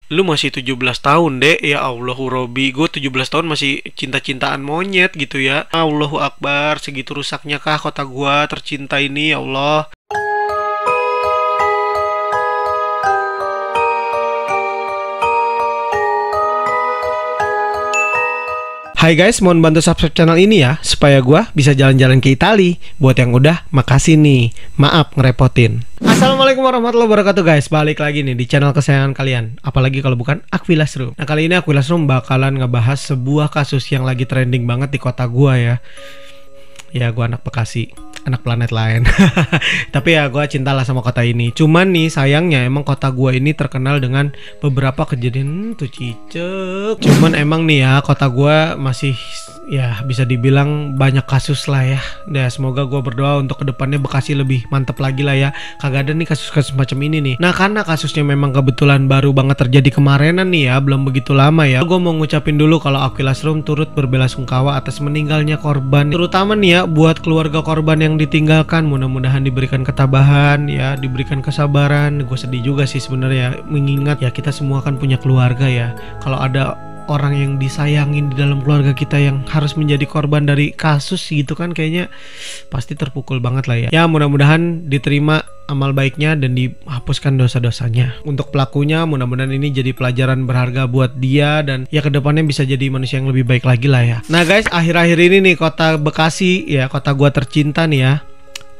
Lu masih 17 tahun, Dek. Ya Allahu Robi, gue 17 tahun masih cinta-cintaan monyet gitu ya. Allahu Akbar, segitu rusaknya kah kota gua tercinta ini, ya Allah. Hai guys, mohon bantu subscribe channel ini ya, supaya gua bisa jalan-jalan ke Itali. Buat yang udah, makasih nih. Maaf ngerepotin. Assalamualaikum warahmatullahi wabarakatuh guys. Balik lagi nih di channel kesayangan kalian. Apalagi kalau bukan Aquilaz Room. Nah kali ini Aquilaz Room bakalan ngebahas sebuah kasus yang lagi trending banget di kota gua ya. Ya gua anak Bekasi, anak planet lain. Tapi ya gue cintalah sama kota ini. Cuman nih sayangnya emang kota gue ini terkenal dengan beberapa kejadian tuh cicek. Cuman emang nih ya kota gue masih ya bisa dibilang banyak kasus lah ya. Ya semoga gue berdoa untuk kedepannya Bekasi lebih mantep lagi lah ya. Kagak ada nih kasus-kasus macam ini nih. Nah karena kasusnya memang kebetulan baru banget terjadi kemarinan nih ya, belum begitu lama ya. Gue mau ngucapin dulu kalau Aquilaz Room turut berbelasungkawa atas meninggalnya korban. Terutama nih ya buat keluarga korban yang ditinggalkan, mudah-mudahan diberikan ketabahan ya, diberikan kesabaran. Gue sedih juga sih sebenarnya mengingat ya kita semua kan punya keluarga ya. Kalau ada orang yang disayangin di dalam keluarga kita yang harus menjadi korban dari kasus gitu kan, kayaknya pasti terpukul banget lah ya. Ya mudah-mudahan diterima amal baiknya dan dihapuskan dosa-dosanya. Untuk pelakunya mudah-mudahan ini jadi pelajaran berharga buat dia dan ya kedepannya bisa jadi manusia yang lebih baik lagi lah ya. Nah guys, akhir-akhir ini nih kota Bekasi ya, kota gua tercinta nih ya,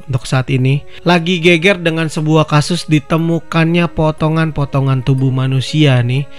untuk saat ini lagi geger dengan sebuah kasus ditemukannya potongan-potongan tubuh manusia nih.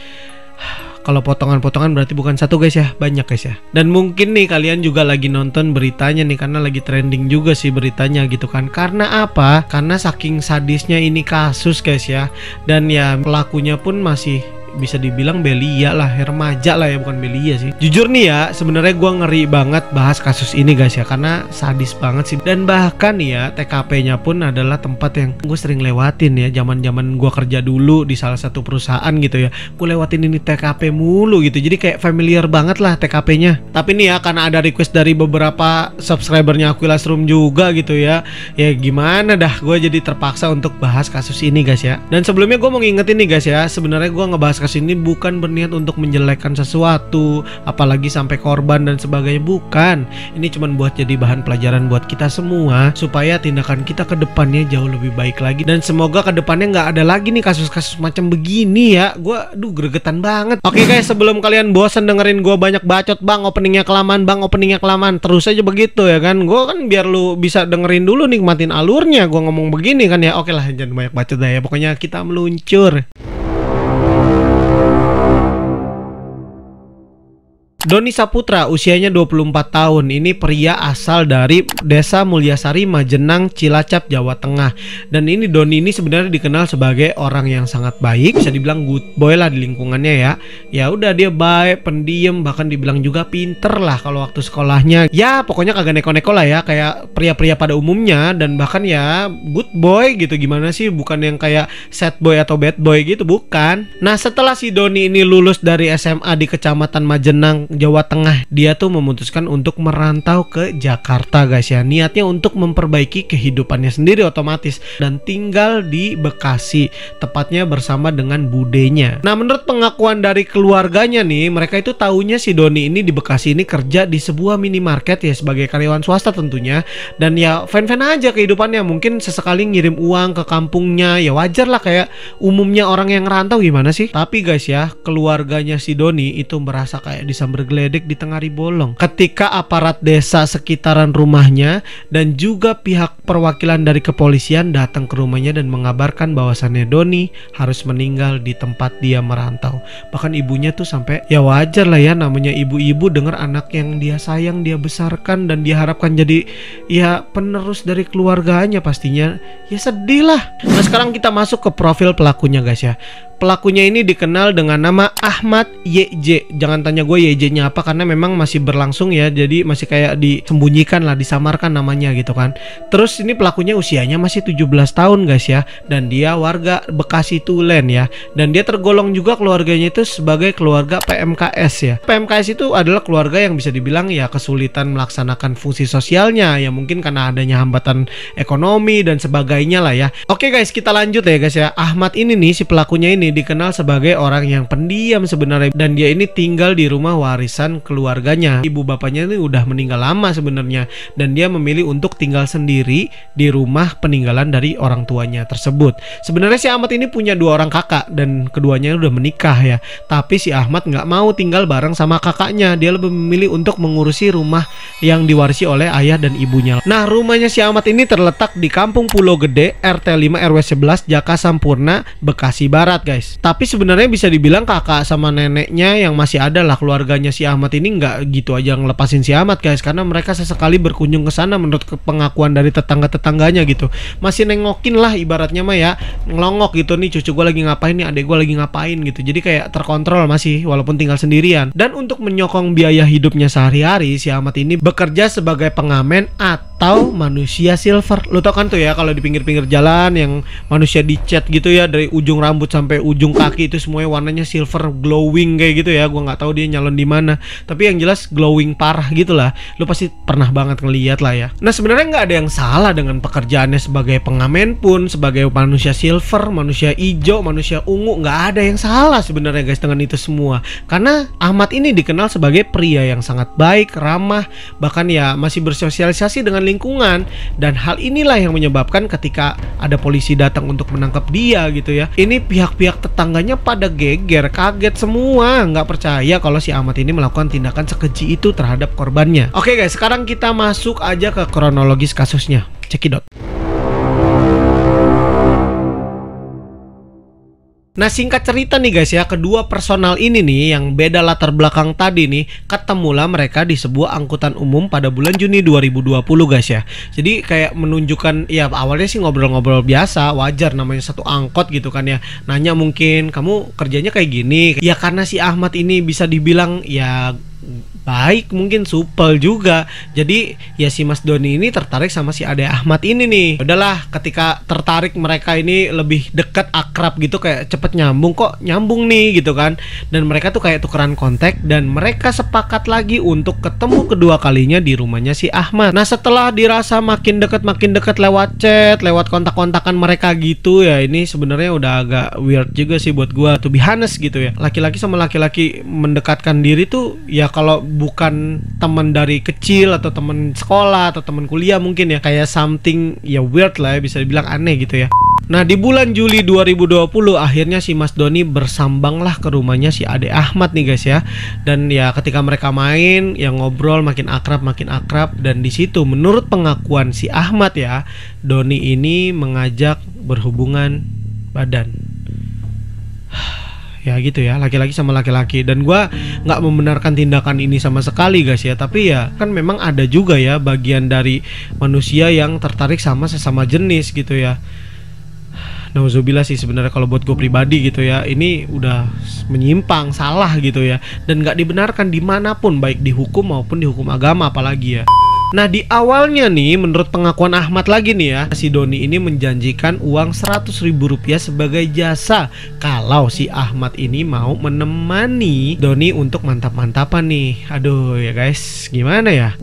Kalau potongan-potongan berarti bukan satu guys ya, banyak guys ya. Dan mungkin nih kalian juga lagi nonton beritanya nih, karena lagi trending juga sih beritanya gitu kan. Karena apa? Karena saking sadisnya ini kasus guys ya. Dan ya pelakunya pun masih bisa dibilang belia lah, remaja lah ya, bukan belia sih. Jujur nih ya, sebenarnya gue ngeri banget bahas kasus ini guys ya, karena sadis banget sih. Dan bahkan nih ya, TKP-nya pun adalah tempat yang gue sering lewatin ya, zaman-zaman gue kerja dulu di salah satu perusahaan gitu ya. Gue lewatin ini TKP mulu gitu, jadi kayak familiar banget lah TKP-nya. Tapi nih ya, karena ada request dari beberapa subscribernya Aquilaz Room juga gitu ya, ya gimana dah, gue jadi terpaksa untuk bahas kasus ini guys ya. Dan sebelumnya gue mau ngingetin nih guys ya, sebenarnya gue ngebahas kasus ini bukan berniat untuk menjelekkan sesuatu, apalagi sampai korban dan sebagainya, bukan. Ini cuma buat jadi bahan pelajaran buat kita semua, supaya tindakan kita ke depannya jauh lebih baik lagi. Dan semoga ke depannya nggak ada lagi nih kasus-kasus macam begini ya. Gue gregetan banget. Oke guys, sebelum kalian bosan dengerin gue banyak bacot, bang openingnya kelamaan, bang openingnya kelamaan, terus aja begitu ya kan. Gue kan biar lu bisa dengerin dulu, nikmatin alurnya gue ngomong begini kan ya. Oke lah, jangan banyak bacot dah ya, pokoknya kita meluncur. Doni Saputra usianya 24 tahun. Ini pria asal dari Desa Mulyasari, Majenang, Cilacap, Jawa Tengah. Dan ini Doni ini sebenarnya dikenal sebagai orang yang sangat baik, bisa dibilang good boy lah di lingkungannya ya. Ya udah, dia baik, pendiam, bahkan dibilang juga pinter lah kalau waktu sekolahnya. Ya pokoknya kagak neko-neko lah ya, kayak pria-pria pada umumnya. Dan bahkan ya good boy gitu, gimana sih, bukan yang kayak sad boy atau bad boy gitu, bukan. Nah setelah si Doni ini lulus dari SMA di Kecamatan Majenang, Jawa Tengah, dia tuh memutuskan untuk merantau ke Jakarta guys ya. Niatnya untuk memperbaiki kehidupannya sendiri otomatis, dan tinggal di Bekasi, tepatnya bersama dengan budenya. Nah menurut pengakuan dari keluarganya nih, mereka itu taunya si Doni ini di Bekasi ini kerja di sebuah minimarket ya, sebagai karyawan swasta tentunya. Dan ya fan-fan aja kehidupannya, mungkin sesekali ngirim uang ke kampungnya, ya wajar lah kayak umumnya orang yang ngerantau, gimana sih. Tapi guys ya, keluarganya si Doni itu merasa kayak disamber bergeledek di tengah bolong ketika aparat desa sekitaran rumahnya dan juga pihak perwakilan dari kepolisian datang ke rumahnya dan mengabarkan bahwasannya Doni harus meninggal di tempat dia merantau. Bahkan ibunya tuh sampai, ya wajar lah ya, namanya ibu-ibu dengar anak yang dia sayang, dia besarkan dan dia harapkan jadi ya penerus dari keluarganya, pastinya ya sedih lah. Nah sekarang kita masuk ke profil pelakunya guys ya. Pelakunya ini dikenal dengan nama Ahmad YJ. Jangan tanya gue YJ-nya apa, karena memang masih berlangsung ya, jadi masih kayak disembunyikan lah, disamarkan namanya gitu kan. Terus ini pelakunya usianya masih 17 tahun guys ya, dan dia warga Bekasi Tulen ya, dan dia tergolong juga keluarganya itu sebagai keluarga PMKS ya. PMKS itu adalah keluarga yang bisa dibilang ya kesulitan melaksanakan fungsi sosialnya ya, mungkin karena adanya hambatan ekonomi dan sebagainya lah ya. Oke guys, kita lanjut ya guys ya. Ahmad ini nih, si pelakunya ini dikenal sebagai orang yang pendiam sebenarnya, dan dia ini tinggal di rumah warisan keluarganya. Ibu bapaknya ini udah meninggal lama sebenarnya, dan dia memilih untuk tinggal sendiri di rumah peninggalan dari orang tuanya tersebut. Sebenarnya si Ahmad ini punya 2 orang kakak dan keduanya udah menikah ya, tapi si Ahmad nggak mau tinggal bareng sama kakaknya. Dia lebih memilih untuk mengurusi rumah yang diwarisi oleh ayah dan ibunya. Nah, rumahnya si Ahmad ini terletak di Kampung Pulau Gede, RT 5 RW 11, Jaka Sampurna, Bekasi Barat guys. Tapi sebenarnya bisa dibilang kakak sama neneknya yang masih ada lah, keluarganya si Ahmad ini nggak gitu aja ngelepasin si Ahmad guys, karena mereka sesekali berkunjung ke sana menurut pengakuan dari tetangga-tetangganya gitu. Masih nengokin lah ibaratnya mah ya, ngelongok gitu, nih cucu gue lagi ngapain, nih adek gue lagi ngapain gitu. Jadi kayak terkontrol masih walaupun tinggal sendirian. Dan untuk menyokong biaya hidupnya sehari-hari, si Ahmad ini bekerja sebagai pengamen atau manusia silver. Lo tau kan tuh ya, kalau di pinggir-pinggir jalan yang manusia dicat gitu ya, dari ujung rambut sampai ujung kaki itu semuanya warnanya silver glowing kayak gitu ya. Gua nggak tahu dia nyalon di mana, tapi yang jelas glowing parah gitulah. Lo pasti pernah banget ngeliat lah ya. Nah, sebenarnya nggak ada yang salah dengan pekerjaannya sebagai pengamen pun, sebagai manusia silver, manusia hijau, manusia ungu, nggak ada yang salah sebenarnya guys dengan itu semua. Karena Ahmad ini dikenal sebagai pria yang sangat baik, ramah, bahkan ya masih bersosialisasi dengan lingkungan. Dan hal inilah yang menyebabkan ketika ada polisi datang untuk menangkap dia gitu ya, ini pihak-pihak tetangganya pada geger, kaget semua, nggak percaya kalau si Ahmad ini melakukan tindakan sekeji itu terhadap korbannya. Oke guys, sekarang kita masuk aja ke kronologis kasusnya. Cekidot. Nah, singkat cerita nih guys ya, kedua personal ini nih yang beda latar belakang tadi nih, ketemulah mereka di sebuah angkutan umum pada bulan Juni 2020 guys ya. Jadi kayak menunjukkan ya, awalnya sih ngobrol-ngobrol biasa, wajar namanya satu angkot gitu kan ya. Nanya mungkin kamu kerjanya kayak gini. Ya karena si Ahmad ini bisa dibilang ya baik, mungkin supel juga. Jadi ya si Mas Doni ini tertarik sama si Ade Ahmad ini nih. Udahlah, ketika tertarik mereka ini lebih dekat, akrab gitu, kayak cepet nyambung, kok nyambung nih gitu kan. Dan mereka tuh kayak tukeran kontak, dan mereka sepakat lagi untuk ketemu kedua kalinya di rumahnya si Ahmad. Nah, setelah dirasa makin dekat lewat chat, lewat kontak-kontakan mereka gitu ya, ini sebenarnya udah agak weird juga sih buat gua, to be honest gitu ya. Laki-laki sama laki-laki mendekatkan diri tuh ya, kalau bukan teman dari kecil atau teman sekolah atau teman kuliah mungkin ya, kayak something ya weird lah ya, bisa dibilang aneh gitu ya. Nah, di bulan Juli 2020 akhirnya si Mas Doni bersambanglah ke rumahnya si Ade Ahmad nih guys ya. Dan ya ketika mereka main, ya ngobrol makin akrab, dan di situ menurut pengakuan si Ahmad ya, Doni ini mengajak berhubungan badan. Ya gitu ya, laki-laki sama laki-laki. Dan gua nggak membenarkan tindakan ini sama sekali guys ya, tapi ya kan memang ada juga ya bagian dari manusia yang tertarik sama sesama jenis gitu ya. Nauzubillah sih sebenarnya kalau buat gue pribadi gitu ya, ini udah menyimpang, salah gitu ya, dan nggak dibenarkan dimanapun, baik di hukum maupun di hukum agama apalagi ya. Nah, di awalnya nih, menurut pengakuan Ahmad lagi nih ya, si Doni ini menjanjikan uang Rp100.000 sebagai jasa kalau si Ahmad ini mau menemani Doni untuk mantap-mantapan nih. Aduh ya guys, gimana ya?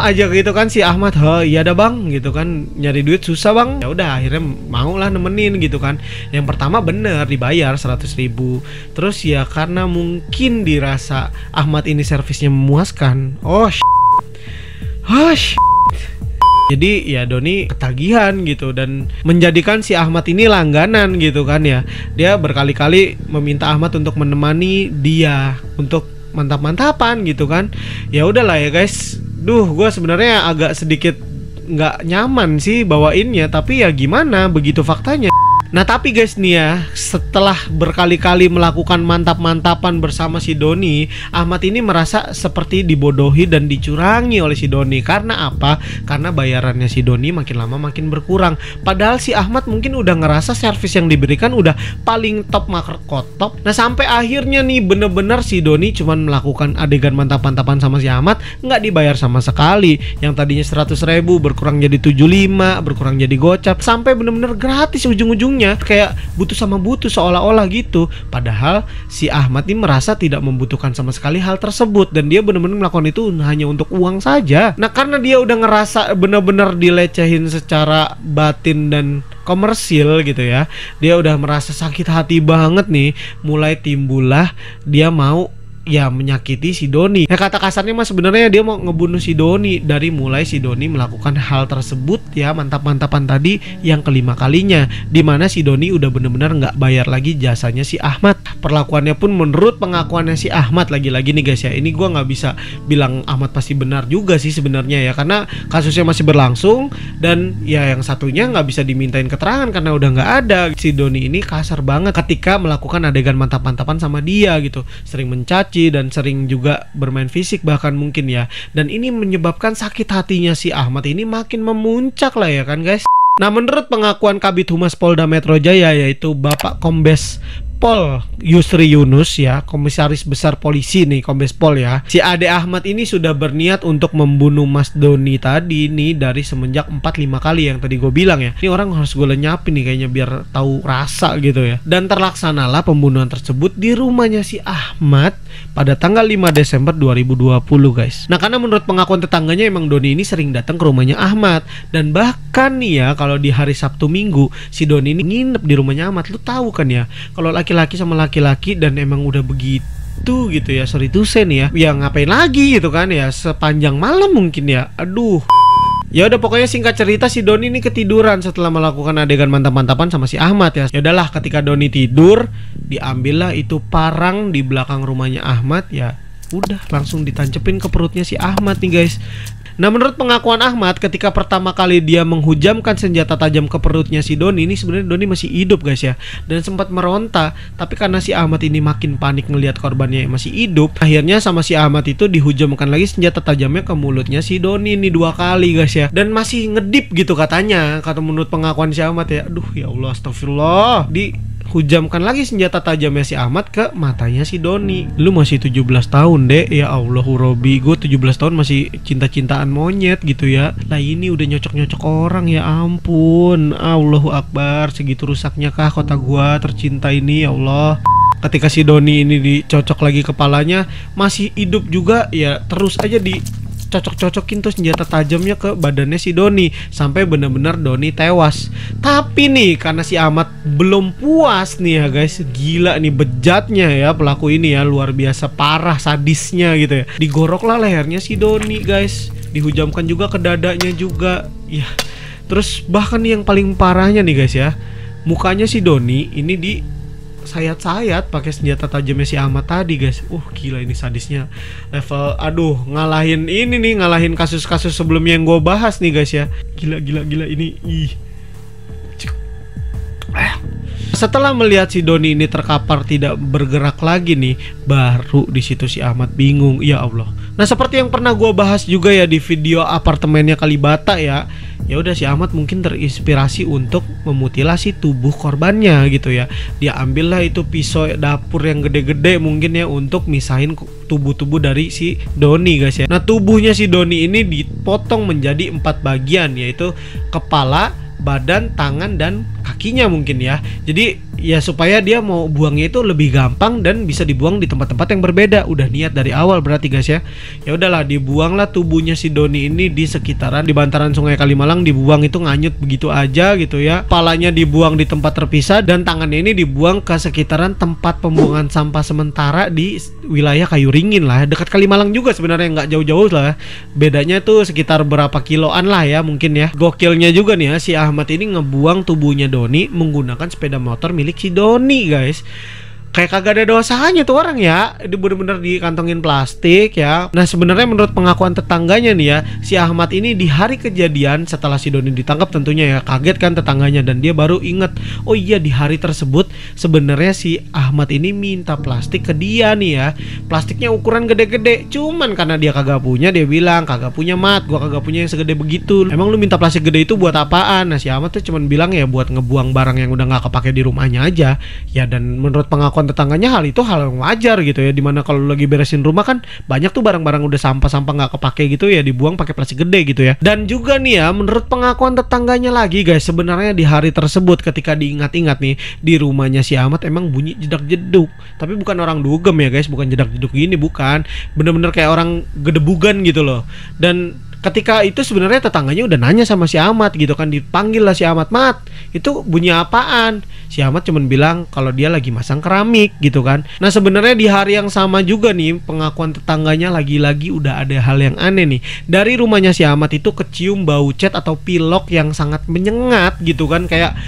Aja gitu kan si Ahmad, iya dah bang gitu kan, nyari duit susah bang. Ya udah akhirnya mau lah nemenin gitu kan. Yang pertama bener dibayar 100.000. Terus ya karena mungkin dirasa Ahmad ini servisnya memuaskan. Jadi ya Doni ketagihan gitu dan menjadikan si Ahmad ini langganan gitu kan ya. Dia berkali-kali meminta Ahmad untuk menemani dia untuk mantap-mantapan gitu kan. Ya udahlah ya guys. Gue sebenarnya agak sedikit nggak nyaman sih bawainnya, tapi ya gimana, begitu faktanya. Nah tapi guys nih ya, setelah berkali-kali melakukan mantap-mantapan bersama si Doni, Ahmad ini merasa seperti dibodohi dan dicurangi oleh si Doni. Karena apa? Karena bayarannya si Doni makin lama makin berkurang. Padahal si Ahmad mungkin udah ngerasa servis yang diberikan udah paling top markotop. Nah sampai akhirnya nih bener-bener si Doni cuman melakukan adegan mantap-mantapan sama si Ahmad, nggak dibayar sama sekali. Yang tadinya 100.000 berkurang jadi 75, berkurang jadi gocap, sampai bener-bener gratis ujung-ujungnya. Kayak butuh sama butuh seolah-olah gitu. Padahal si Ahmad ini merasa tidak membutuhkan sama sekali hal tersebut, dan dia benar-benar melakukan itu hanya untuk uang saja. Nah karena dia udah ngerasa benar-benar dilecehin secara batin dan komersil gitu ya, dia udah merasa sakit hati banget nih. Mulai timbullah dia mau ya menyakiti si Doni. Ya kata kasarnya mah sebenarnya dia mau ngebunuh si Doni. Dari mulai si Doni melakukan hal tersebut ya, mantap-mantapan tadi yang kelima kalinya, dimana si Doni udah bener-bener nggak bayar lagi jasanya si Ahmad. Perlakuannya pun menurut pengakuannya si Ahmad, lagi-lagi nih guys ya, ini gua nggak bisa bilang Ahmad pasti benar juga sih sebenarnya ya, karena kasusnya masih berlangsung dan ya yang satunya nggak bisa dimintain keterangan karena udah nggak ada. Si Doni ini kasar banget ketika melakukan adegan mantap-mantapan sama dia gitu, sering mencaci dan sering juga bermain fisik bahkan mungkin ya. Dan ini menyebabkan sakit hatinya si Ahmad ini makin memuncak lah ya kan guys. Nah menurut pengakuan Kabid Humas Polda Metro Jaya, yaitu Bapak Kombes Pol Yusri Yunus ya, Komisaris Besar Polisi nih, Kombes Pol ya, si Ade Ahmad ini sudah berniat untuk membunuh Mas Doni tadi nih dari semenjak 4-5 kali yang tadi gue bilang ya. Ini orang harus gue lenyapin nih kayaknya biar tahu rasa gitu ya. Dan terlaksanalah pembunuhan tersebut di rumahnya si Ahmad pada tanggal 5 Desember 2020 guys. Nah karena menurut pengakuan tetangganya emang Doni ini sering datang ke rumahnya Ahmad, dan bahkan nih ya kalau di hari Sabtu Minggu si Doni ini nginep di rumahnya Ahmad. Lu tahu kan ya, kalau laki-laki sama laki-laki dan emang udah begitu gitu ya, sorry to say nih ya, ngapain lagi gitu kan ya, sepanjang malam mungkin ya. Aduh. Ya udah pokoknya singkat cerita si Doni ini ketiduran setelah melakukan adegan mantap-mantapan sama si Ahmad ya. Ya udahlah, ketika Doni tidur, diambillah itu parang di belakang rumahnya Ahmad ya. Udah langsung ditancepin ke perutnya si Ahmad nih guys. Nah menurut pengakuan Ahmad, ketika pertama kali dia menghujamkan senjata tajam ke perutnya si Doni, ini sebenarnya Doni masih hidup guys ya, dan sempat meronta. Tapi karena si Ahmad ini makin panik ngelihat korbannya yang masih hidup, akhirnya sama si Ahmad itu dihujamkan lagi senjata tajamnya ke mulutnya si Doni ini 2 kali guys ya. Dan masih ngedip gitu katanya, kata menurut pengakuan si Ahmad ya. Aduh ya Allah, astagfirullah. Hujamkan lagi senjata tajamnya si Ahmad ke matanya si Doni. Lu masih 17 tahun dek. Ya Allahu Robi, gue 17 tahun masih cinta-cintaan monyet gitu ya. Lah ini udah nyocok-nyocok orang, ya ampun. Allahu Akbar, segitu rusaknya kah kota gua tercinta ini ya Allah. Ketika si Doni ini dicocok lagi kepalanya, masih hidup juga ya, terus aja cocok-cocokin tuh senjata tajamnya ke badannya si Doni sampai benar-benar Doni tewas. Tapi nih karena si Ahmad belum puas nih ya guys, gila nih bejatnya ya pelaku ini ya, luar biasa parah sadisnya gitu ya. Digoroklah lehernya si Doni guys, dihujamkan juga ke dadanya juga ya. Terus bahkan nih yang paling parahnya nih guys ya, mukanya si Doni ini di sayat-sayat pakai senjata tajamnya si Ahmad tadi guys. Gila ini sadisnya level, aduh, ngalahin kasus-kasus sebelumnya yang gue bahas nih guys ya. Gila ini. Setelah melihat si Doni ini terkapar tidak bergerak lagi nih, baru di situ si Ahmad bingung. Ya Allah. Nah seperti yang pernah gue bahas juga ya di video apartemennya Kalibata ya. Ya udah si Ahmad mungkin terinspirasi untuk memutilasi tubuh korbannya gitu ya. Dia ambillah itu pisau dapur yang gede-gede mungkin ya untuk misahin tubuh-tubuh dari si Doni guys ya. Nah tubuhnya si Doni ini dipotong menjadi 4 bagian, yaitu kepala, badan, tangan, dan kakinya mungkin ya. Jadi ya supaya dia mau buangnya itu lebih gampang dan bisa dibuang di tempat-tempat yang berbeda. Udah niat dari awal berarti guys ya. Ya udahlah, dibuanglah tubuhnya si Doni ini di sekitaran di bantaran Sungai Kalimalang, dibuang itu nganyut begitu aja gitu ya. Kepalanya dibuang di tempat terpisah dan tangannya ini dibuang ke sekitaran tempat pembuangan sampah sementara di wilayah Kayuringin lah, dekat Kalimalang juga sebenarnya, nggak jauh-jauh lah. Bedanya tuh sekitar berapa kiloan lah ya mungkin ya. Gokilnya juga nih ya, si Ahmad ini ngebuang tubuhnya Doni menggunakan sepeda motor milik si Doni guys. kayak kagak ada dosanya tuh orang ya. Itu bener-bener dikantongin plastik ya. Nah sebenarnya menurut pengakuan tetangganya nih ya, si Ahmad ini di hari kejadian setelah si Doni ditangkap tentunya ya kaget kan tetangganya, dan dia baru inget, oh iya di hari tersebut sebenarnya si Ahmad ini minta plastik ke dia nih ya. Plastiknya ukuran gede-gede, cuman karena dia kagak punya, dia bilang kagak punya Mat, gua kagak punya yang segede begitu. Emang lu minta plastik gede itu buat apaan? Nah si Ahmad tuh cuman bilang ya buat ngebuang barang yang udah nggak kepake di rumahnya aja ya. Dan menurut pengakuan tetangganya hal itu hal yang wajar gitu ya, dimana kalau lagi beresin rumah kan banyak tuh barang-barang udah sampah-sampah nggak kepake gitu ya, dibuang pakai plastik gede gitu ya. Dan juga nih ya menurut pengakuan tetangganya lagi guys, sebenarnya di hari tersebut ketika diingat-ingat nih, di rumahnya si Ahmad emang bunyi jedak-jeduk, tapi bukan orang dugem ya guys, bukan jedak-jeduk gini, bukan, bener-bener kayak orang gedebugan gitu loh. Dan ketika itu sebenarnya tetangganya udah nanya sama si Ahmad gitu kan, dipanggil lah si Ahmad, Mat itu bunyi apaan? Si Ahmad cuman bilang kalau dia lagi masang keramik gitu kan. Nah sebenarnya di hari yang sama juga nih pengakuan tetangganya lagi-lagi udah ada hal yang aneh nih. Dari rumahnya si Ahmad itu kecium bau cat atau pilok yang sangat menyengat gitu kan, kayak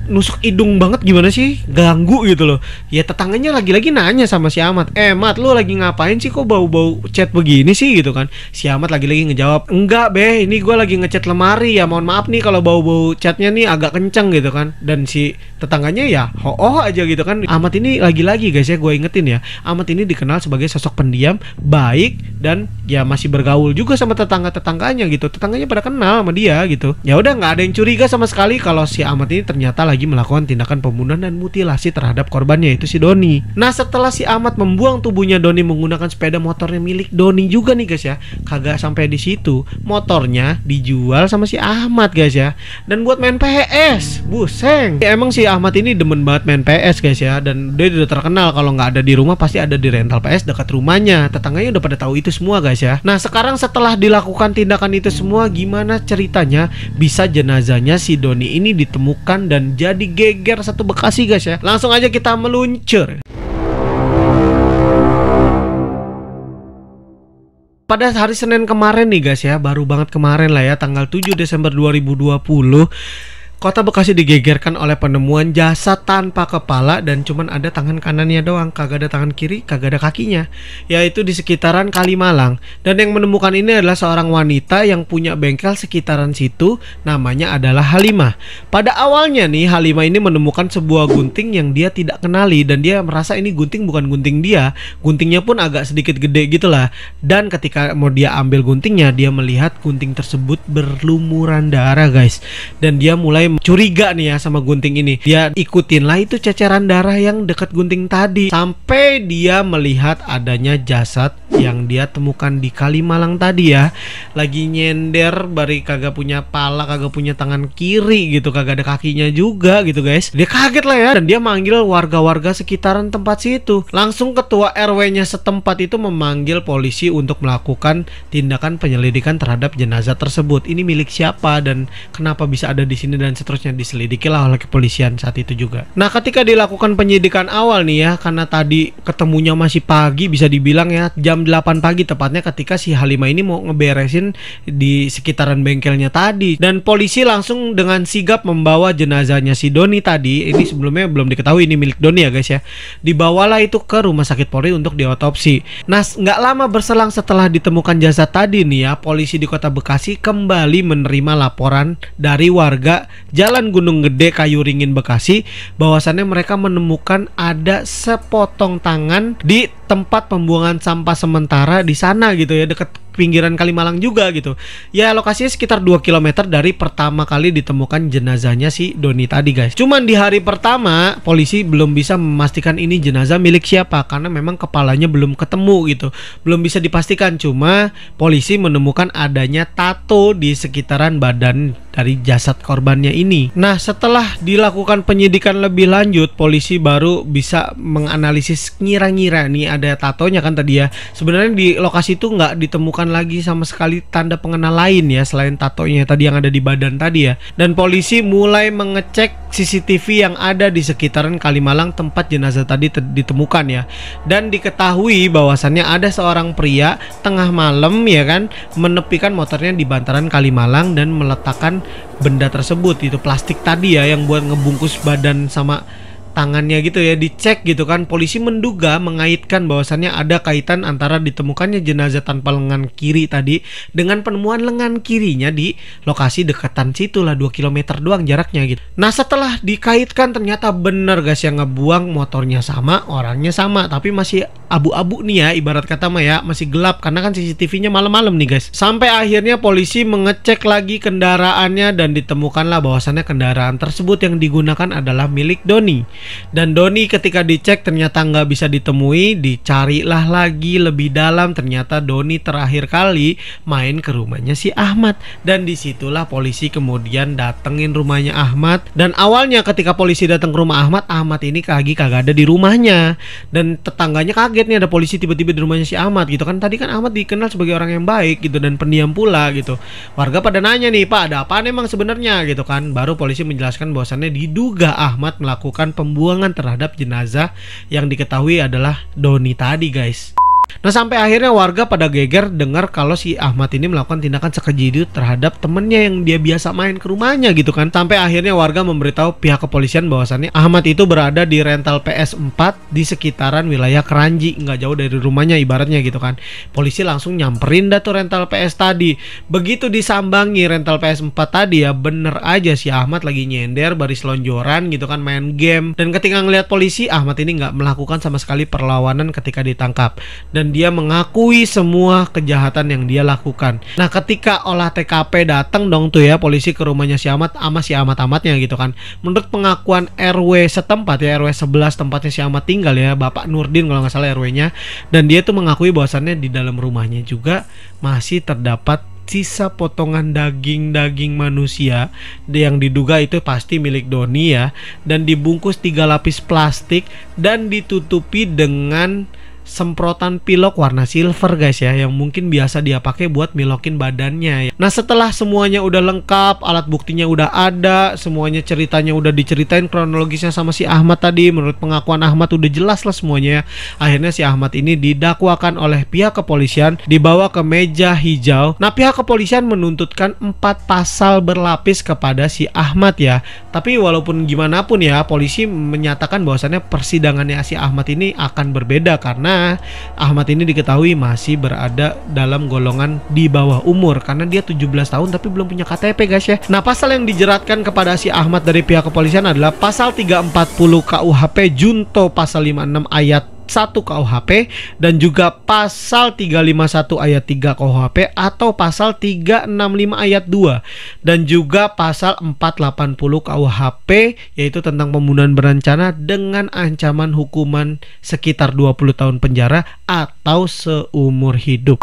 nusuk hidung banget, gimana sih, ganggu gitu loh. Ya tetangganya lagi-lagi nanya sama si Ahmad, Mat lu lagi ngapain sih kok bau-bau cat begini sih gitu kan. Si Ahmad lagi-lagi ngejawab, enggak be, ini gue lagi ngecat lemari ya, mohon maaf nih kalau bau-bau catnya nih agak kenceng gitu kan. Dan si tetangganya ya ho-oh aja gitu kan. Ahmad ini lagi-lagi guys ya, gue ingetin ya, Ahmad ini dikenal sebagai sosok pendiam, baik, dan ya masih bergaul juga sama tetangga-tetangganya gitu. Tetangganya pada kenal sama dia gitu. Ya udah nggak ada yang curiga sama sekali kalau si Ahmad ini ternyata lagi melakukan tindakan pembunuhan dan mutilasi terhadap korbannya, yaitu si Doni. Nah setelah si Ahmad membuang tubuhnya Doni menggunakan sepeda motornya milik Doni juga nih guys ya, kagak sampai di situ, motornya dijual sama si Ahmad guys ya, dan buat main PS. Buseng ya, emang si Ahmad ini demen banget main PS guys ya, dan dia udah terkenal kalau nggak ada di rumah pasti ada di rental PS dekat rumahnya. Tetangganya udah pada tahu itu semua guys ya. Nah sekarang setelah dilakukan tindakan itu semua, gimana ceritanya bisa jenazahnya si Doni ini ditemukan dan jadi geger satu Bekasi guys ya. Langsung aja kita meluncur. Pada hari Senin kemarin nih guys ya, baru banget kemarin lah ya, tanggal 7 Desember 2020, Kota Bekasi digegerkan oleh penemuan jasad tanpa kepala dan cuman ada tangan kanannya doang, kagak ada tangan kiri, kagak ada kakinya, yaitu di sekitaran Kalimalang. Dan yang menemukan ini adalah seorang wanita yang punya bengkel sekitaran situ, namanya adalah Halimah. Pada awalnya nih, Halimah ini menemukan sebuah gunting yang dia tidak kenali, dan dia merasa ini gunting bukan gunting dia. Guntingnya pun agak sedikit gede gitulah. Dan ketika mau dia ambil guntingnya, dia melihat gunting tersebut berlumuran darah guys. Dan dia mulai curiga nih ya sama gunting ini. Dia ikutin lah itu ceceran darah yang dekat gunting tadi, sampai dia melihat adanya jasad yang dia temukan di Kalimalang tadi ya. Lagi nyender, bari kagak punya pala, kagak punya tangan kiri gitu, kagak ada kakinya juga gitu guys. Dia kaget lah ya, dan dia manggil warga-warga sekitaran tempat situ. Langsung ketua RW-nya setempat itu memanggil polisi untuk melakukan tindakan penyelidikan terhadap jenazah tersebut. Ini milik siapa dan kenapa bisa ada di sini, dan seterusnya diselidikilah oleh kepolisian saat itu juga. Nah ketika dilakukan penyidikan awal nih ya, karena tadi ketemunya masih pagi, bisa dibilang ya jam 8 pagi tepatnya, ketika si Halimah ini mau ngeberesin di sekitaran bengkelnya tadi. Dan polisi langsung dengan sigap membawa jenazahnya si Doni tadi, ini sebelumnya belum diketahui ini milik Doni ya guys ya, dibawalah itu ke rumah sakit Polri untuk diotopsi. Nah nggak lama berselang setelah ditemukan jasad tadi nih ya, polisi di Kota Bekasi kembali menerima laporan dari warga Jalan Gunung Gede, Kayuringin, Bekasi, bahwasannya mereka menemukan ada sepotong tangan di tempat pembuangan sampah sementara di sana gitu ya, dekat pinggiran Kalimalang juga gitu. Ya lokasinya sekitar 2 km dari pertama kali ditemukan jenazahnya si Doni tadi guys. Cuman di hari pertama polisi belum bisa memastikan ini jenazah milik siapa, karena memang kepalanya belum ketemu gitu, belum bisa dipastikan. Cuma polisi menemukan adanya tato di sekitaran badan dari jasad korbannya ini. Nah setelah dilakukan penyidikan lebih lanjut, polisi baru bisa menganalisis ngira-ngira nih ada tatonya kan tadi ya. Sebenarnya di lokasi itu nggak ditemukan lagi sama sekali tanda pengenal lain ya, selain tatonya tadi yang ada di badan tadi ya. Dan polisi mulai mengecek CCTV yang ada di sekitaran Kalimalang tempat jenazah tadi ditemukan ya. Dan diketahui bahwasannya ada seorang pria tengah malam ya kan, menepikan motornya di bantaran Kalimalang dan meletakkan benda tersebut, itu plastik tadi ya yang buat ngebungkus badan sama tangannya gitu ya, dicek gitu kan. Polisi menduga mengaitkan bahwasannya ada kaitan antara ditemukannya jenazah tanpa lengan kiri tadi dengan penemuan lengan kirinya di lokasi dekatan situ lah, 2 km doang jaraknya gitu. Nah setelah dikaitkan ternyata bener guys, yang ngebuang motornya sama, orangnya sama, tapi masih abu-abu nih ya, ibarat kata mah ya, masih gelap karena kan CCTV-nya malam-malam nih guys. Sampai akhirnya polisi mengecek lagi kendaraannya dan ditemukanlah bahwasannya kendaraan tersebut yang digunakan adalah milik Doni. Dan Doni ketika dicek ternyata nggak bisa ditemui, dicarilah lagi lebih dalam, ternyata Doni terakhir kali main ke rumahnya si Ahmad. Dan disitulah polisi kemudian datengin rumahnya Ahmad. Dan awalnya ketika polisi datang ke rumah Ahmad, Ahmad ini kagak ada di rumahnya. Dan tetangganya kaget nih ada polisi tiba-tiba di rumahnya si Ahmad gitu kan. Tadi kan Ahmad dikenal sebagai orang yang baik gitu dan pendiam pula gitu. Warga pada nanya nih, Pak ada apaan emang sebenarnya gitu kan. Baru polisi menjelaskan bahwasannya diduga Ahmad melakukan pembuangan terhadap jenazah yang diketahui adalah Doni tadi guys. Nah sampai akhirnya warga pada geger dengar kalau si Ahmad ini melakukan tindakan sekeji itu terhadap temennya yang dia biasa main ke rumahnya gitu kan. Sampai akhirnya warga memberitahu pihak kepolisian bahwasannya Ahmad itu berada di rental PS4 di sekitaran wilayah Keranji, nggak jauh dari rumahnya ibaratnya gitu kan. Polisi langsung nyamperin dah tuh rental PS tadi. Begitu disambangi rental PS4 tadi ya, bener aja si Ahmad lagi nyender baris lonjoran gitu kan, main game. Dan ketika ngelihat polisi, Ahmad ini nggak melakukan sama sekali perlawanan ketika ditangkap. Dan dia mengakui semua kejahatan yang dia lakukan. Nah ketika olah TKP datang dong tuh ya polisi ke rumahnya si Ahmad sama si Ahmad-Ahmadnya gitu kan. Menurut pengakuan RW setempat ya, RW 11 tempatnya si Ahmad tinggal ya, Bapak Nurdin kalau nggak salah RW-nya. Dan dia tuh mengakui bahwasannya di dalam rumahnya juga masih terdapat sisa potongan daging manusia yang diduga itu pasti milik Doni ya. Dan dibungkus 3 lapis plastik dan ditutupi dengan semprotan pilok warna silver guys ya, yang mungkin biasa dia pakai buat milokin badannya ya. Nah setelah semuanya udah lengkap, alat buktinya udah ada, semuanya ceritanya udah diceritain kronologisnya sama si Ahmad tadi. Menurut pengakuan Ahmad udah jelas lah semuanya ya. Akhirnya si Ahmad ini didakwakan oleh pihak kepolisian, dibawa ke meja hijau. Nah pihak kepolisian menuntutkan 4 pasal berlapis kepada si Ahmad ya. Tapi walaupun gimana pun ya, polisi menyatakan bahwasannya persidangannya si Ahmad ini akan berbeda karena Ahmad ini diketahui masih berada dalam golongan di bawah umur karena dia 17 tahun tapi belum punya KTP guys ya. Nah pasal yang dijeratkan kepada si Ahmad dari pihak kepolisian adalah pasal 340 KUHP Junto, pasal 56 ayat 1 KUHP, dan juga pasal 351 ayat 3 KUHP atau pasal 365 ayat 2, dan juga pasal 480 KUHP yaitu tentang pembunuhan berencana dengan ancaman hukuman sekitar 20 tahun penjara atau seumur hidup.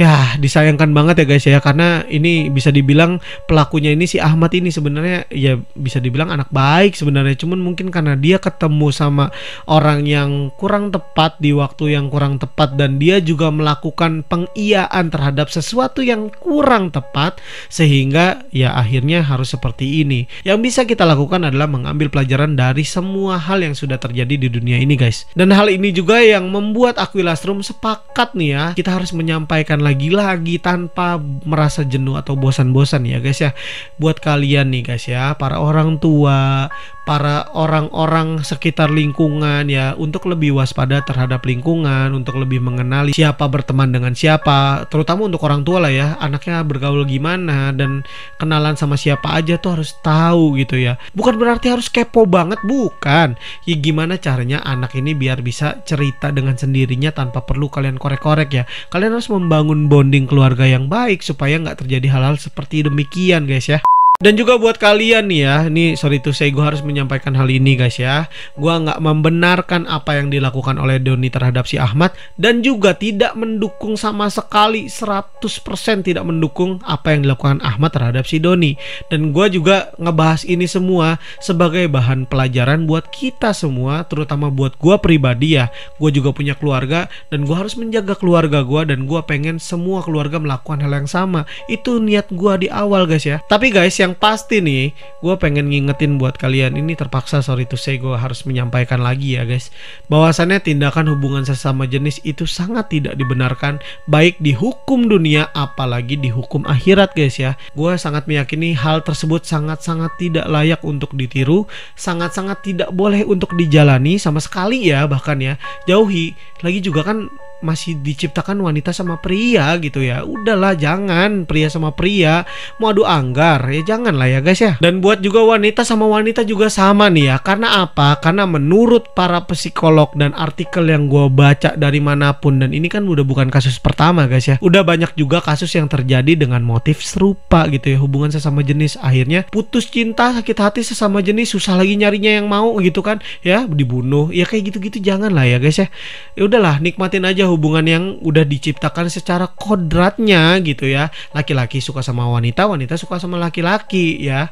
Ya disayangkan banget ya guys ya, karena ini bisa dibilang pelakunya ini si Ahmad ini sebenarnya ya bisa dibilang anak baik sebenarnya, cuman mungkin karena dia ketemu sama orang yang kurang tepat di waktu yang kurang tepat, dan dia juga melakukan pengiyakan terhadap sesuatu yang kurang tepat, sehingga ya akhirnya harus seperti ini. Yang bisa kita lakukan adalah mengambil pelajaran dari semua hal yang sudah terjadi di dunia ini guys. Dan hal ini juga yang membuat Aquilastrum sepakat nih ya, kita harus menyampaikan lagi-lagi tanpa merasa jenuh atau bosan-bosan ya guys ya. Buat kalian nih guys ya, para orang tua, para orang-orang sekitar lingkungan ya, untuk lebih waspada terhadap lingkungan, untuk lebih mengenali siapa berteman dengan siapa, terutama untuk orang tua lah ya, anaknya bergaul gimana dan kenalan sama siapa aja tuh harus tahu gitu ya. Bukan berarti harus kepo banget, bukan ya, gimana caranya anak ini biar bisa cerita dengan sendirinya tanpa perlu kalian korek-korek ya. Kalian harus membangun bonding keluarga yang baik supaya nggak terjadi hal-hal seperti demikian guys ya. Dan juga buat kalian nih ya, ini sorry to say gue harus menyampaikan hal ini guys ya, gue nggak membenarkan apa yang dilakukan oleh Doni terhadap si Ahmad, dan juga tidak mendukung sama sekali 100% tidak mendukung apa yang dilakukan Ahmad terhadap si Doni. Dan gue juga ngebahas ini semua sebagai bahan pelajaran buat kita semua, terutama buat gue pribadi ya. Gue juga punya keluarga dan gue harus menjaga keluarga gue, dan gue pengen semua keluarga melakukan hal yang sama. Itu niat gue di awal guys ya. Tapi guys, yang pasti nih, gue pengen ngingetin buat kalian, ini terpaksa sorry to say gue harus menyampaikan lagi ya guys, bahwasannya tindakan hubungan sesama jenis itu sangat tidak dibenarkan, baik di hukum dunia apalagi di hukum akhirat guys ya. Gue sangat meyakini hal tersebut sangat-sangat tidak layak untuk ditiru, sangat-sangat tidak boleh untuk dijalani sama sekali ya, bahkan ya jauhi. Lagi juga kan masih diciptakan wanita sama pria gitu ya. Udahlah, jangan pria sama pria mau adu anggar ya, jangan lah ya guys ya. Dan buat juga wanita sama wanita juga sama nih ya. Karena apa? Karena menurut para psikolog dan artikel yang gue baca dari manapun, dan ini kan udah bukan kasus pertama guys ya, udah banyak juga kasus yang terjadi dengan motif serupa gitu ya, hubungan sesama jenis akhirnya putus cinta, sakit hati sesama jenis, susah lagi nyarinya yang mau gitu kan ya, dibunuh ya, kayak gitu-gitu. Jangan lah ya guys ya. Ya udahlah, nikmatin aja hubungan yang udah diciptakan secara kodratnya gitu ya. Laki-laki suka sama wanita, wanita suka sama laki-laki ya.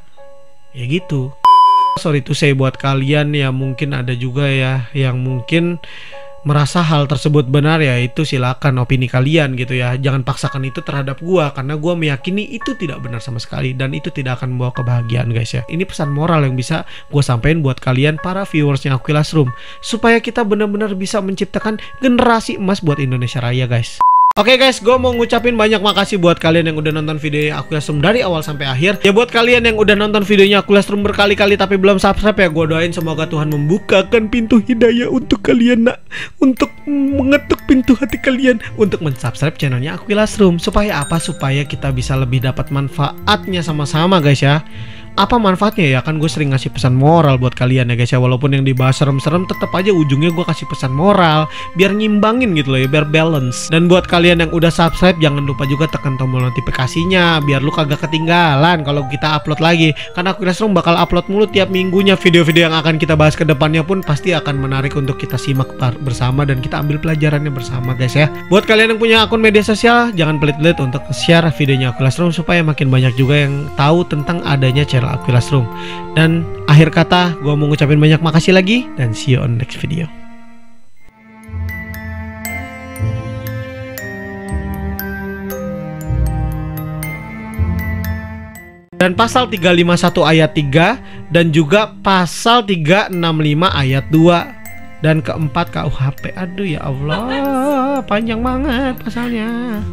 Ya gitu. Sorry to say buat kalian ya, mungkin ada juga ya yang mungkin merasa hal tersebut benar, ya itu silakan opini kalian gitu ya. Jangan paksakan itu terhadap gua, karena gua meyakini itu tidak benar sama sekali dan itu tidak akan membawa kebahagiaan guys ya. Ini pesan moral yang bisa gua sampaikan buat kalian para viewersnya Aquilas Room, supaya kita benar-benar bisa menciptakan generasi emas buat Indonesia Raya guys. Oke guys, gue mau ngucapin banyak makasih buat kalian yang udah nonton videonya Aquilas Room dari awal sampai akhir. Ya buat kalian yang udah nonton videonya Aquilas Room berkali-kali tapi belum subscribe ya, gue doain semoga Tuhan membukakan pintu hidayah untuk kalian nak, untuk mengetuk pintu hati kalian untuk mensubscribe channelnya Aquilas Room. Supaya apa? Supaya kita bisa lebih dapat manfaatnya sama-sama guys ya. Apa manfaatnya ya? Kan gue sering ngasih pesan moral buat kalian ya guys ya. Walaupun yang dibahas serem-serem, tetap aja ujungnya gue kasih pesan moral biar nyimbangin gitu loh ya, biar balance. Dan buat kalian yang udah subscribe, jangan lupa juga tekan tombol notifikasinya biar lu kagak ketinggalan kalau kita upload lagi. Karena Aquilas Room bakal upload mulu tiap minggunya. Video-video yang akan kita bahas ke depannya pun pasti akan menarik untuk kita simak bersama dan kita ambil pelajarannya bersama guys ya. Buat kalian yang punya akun media sosial, jangan pelit-pelit untuk share videonya Aquilas Room supaya makin banyak juga yang tahu tentang adanya channel Aquilas Room. Dan akhir kata, gue mau ngucapin banyak makasih lagi dan see you on next video. Dan pasal 351 ayat 3 dan juga pasal 365 ayat 2 dan keempat KUHP. Aduh ya Allah, panjang banget pasalnya.